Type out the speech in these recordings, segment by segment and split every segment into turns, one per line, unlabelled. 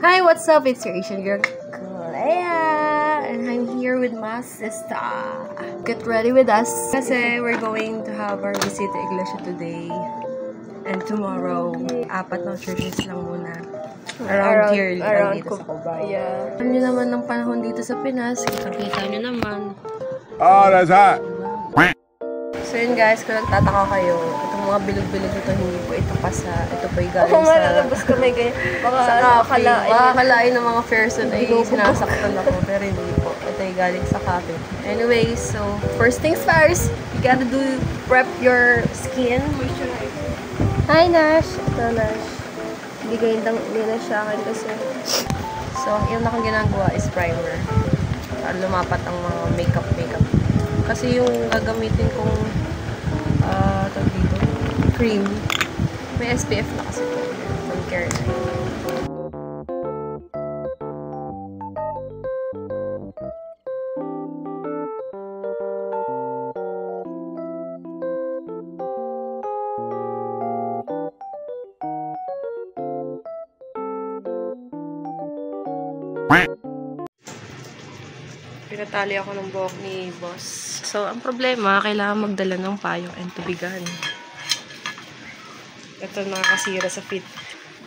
Hi, what's up? It's your Asian girl, Clea, and I'm here with my sister. Get ready with us kasi we're going to have our visit to Iglesia today and tomorrow. Apat na churches lang muna. Around here, lang dito sa Cubao. Yeah. Alam nyo naman ng panahon dito sa Pinas, kita nyo naman.
Oh, that's hot!
So yun guys, kung nagtataka kayo, itong mga bilog-bilog ito, hindi po ito pa sa, ito po yung galing sa...
Malabas kami kayo.
Sa cafe. Baka kalain ng mga person ay sinasaktan ako, pero hindi po. Ito yung galing sa cafe. Anyway, so, first things first, you gotta prep your skin.
Hi, Nash. Ito, Nash. Bigay na siya akin kasi.
So, yung akong ginagawa is primer. Para lumapat ang mga makeup. Kasi yung gagamitin kong tawag dito, cream, may SPF na kasi po. Don't care na. Pinatali ako ng buhok ni boss. So, ang problema, kailangan magdala ng payong and tubigan. Ito nakakasira sa fit.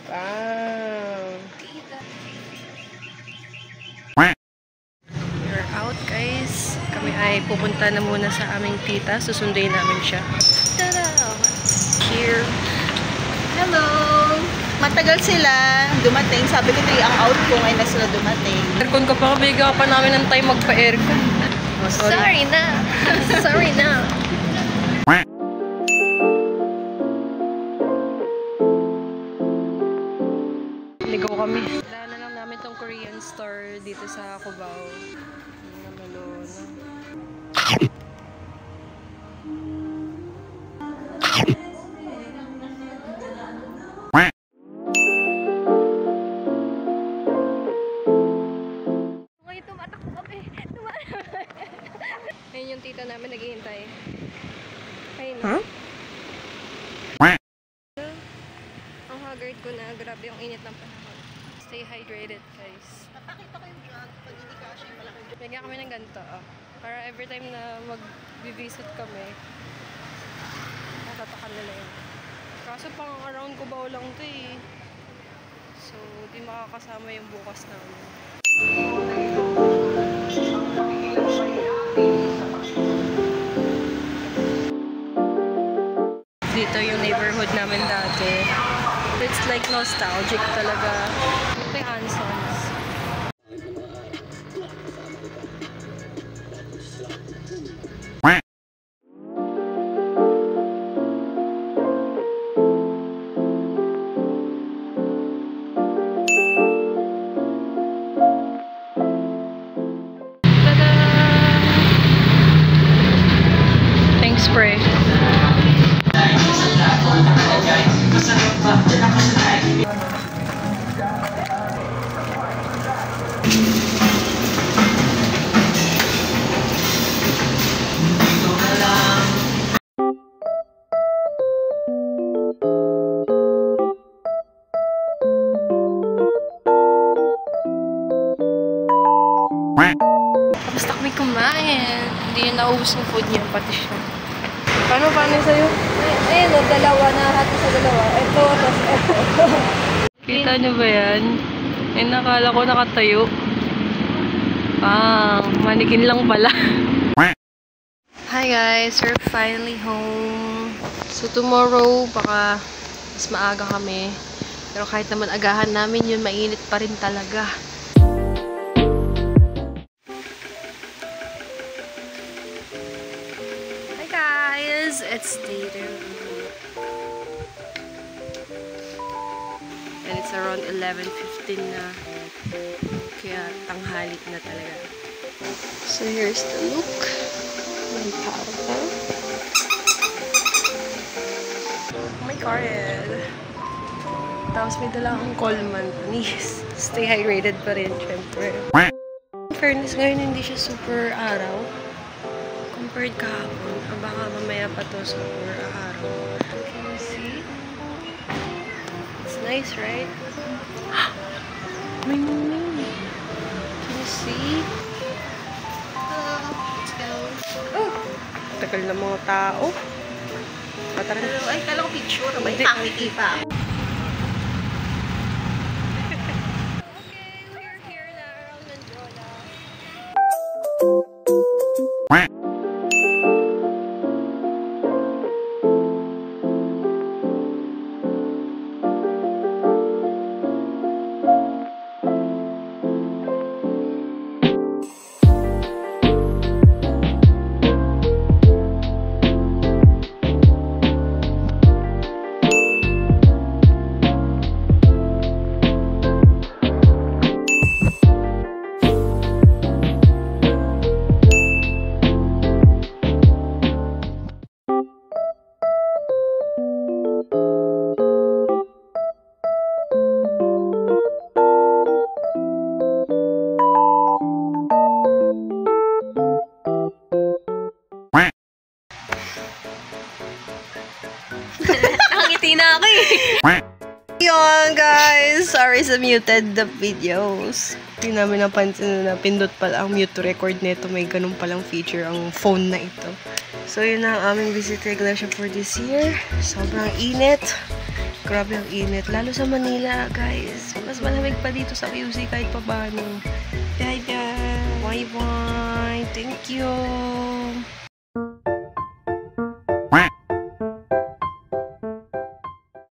Wow! We're out, guys. Kami ay pupunta na muna sa aming tita. Susunduin namin siya. Tada! Here.
Hello! Matagal sila dumating. Sabi ko 3 ang out ko. Ngayon na sila dumating.
Aircon ka pa. Bigyan ka pa namin ng time magpa-aircon. Oh,
Sorry na! Sorry na!
Ligaw kami. Daan na lang namin tong Korean store dito sa Cubao. Ayun yung tita namin naghihintay. Ayun. Huh? Ang haggard ko na. Grabe yung init ng panahon. Stay hydrated, guys.
Napakita ko yung vlog pag hindi ka siya yung malaki.
Bigyan kami ng ganito. Para every time na mag-visit kami, natatakan nila yun. Kaso pang around Cubao lang ito eh. So, di makakasama yung bukas namin. Dito yung neighborhood namin dati. It's like nostalgic talaga. Ito yung Ansons. Tada! Thanks, Spray. Tapos na kami kumain. Hindi yun naubos yung food niya, pati siya. Paano sa'yo?
Ayun o, dalawa na hati sa dalawa. Ito, tapos ito.
Kita niyo ba yan? Eh, nakala ko nakatayo. Manikin lang pala. Hi guys, we're finally home. So tomorrow, baka mas maaga kami. Pero kahit naman agahan namin yun, mainit pa rin talaga. Hi guys, it's later. And it's around 11:15 na. Kaya tanghali na talaga. So here's the look. May powder. Oh my god. Tapos may dala akong Coleman. Stay hydrated pa rin, syempre. In fairness, ngayon hindi siya super araw. Compared kahapon. Baka mamaya pa to super araw. Can you see? It's nice, right? May tagal ng mga tao. Tara.
Ay, kala ko picture. May
Hindi.
pangiti pa.
Nakangiti na ako eh. Yun guys, sorry sa muted the videos. Hindi namin napansin na pindot pala ang mute to record nito. May ganun palang feature ang phone na ito. So yun na ang aming visit to Iglesia for this year. Sobrang init. Grabe ang init. Lalo sa Manila guys. Mas malamig pa dito sa QC kahit pa paano. Bye bye. Bye bye. Thank you.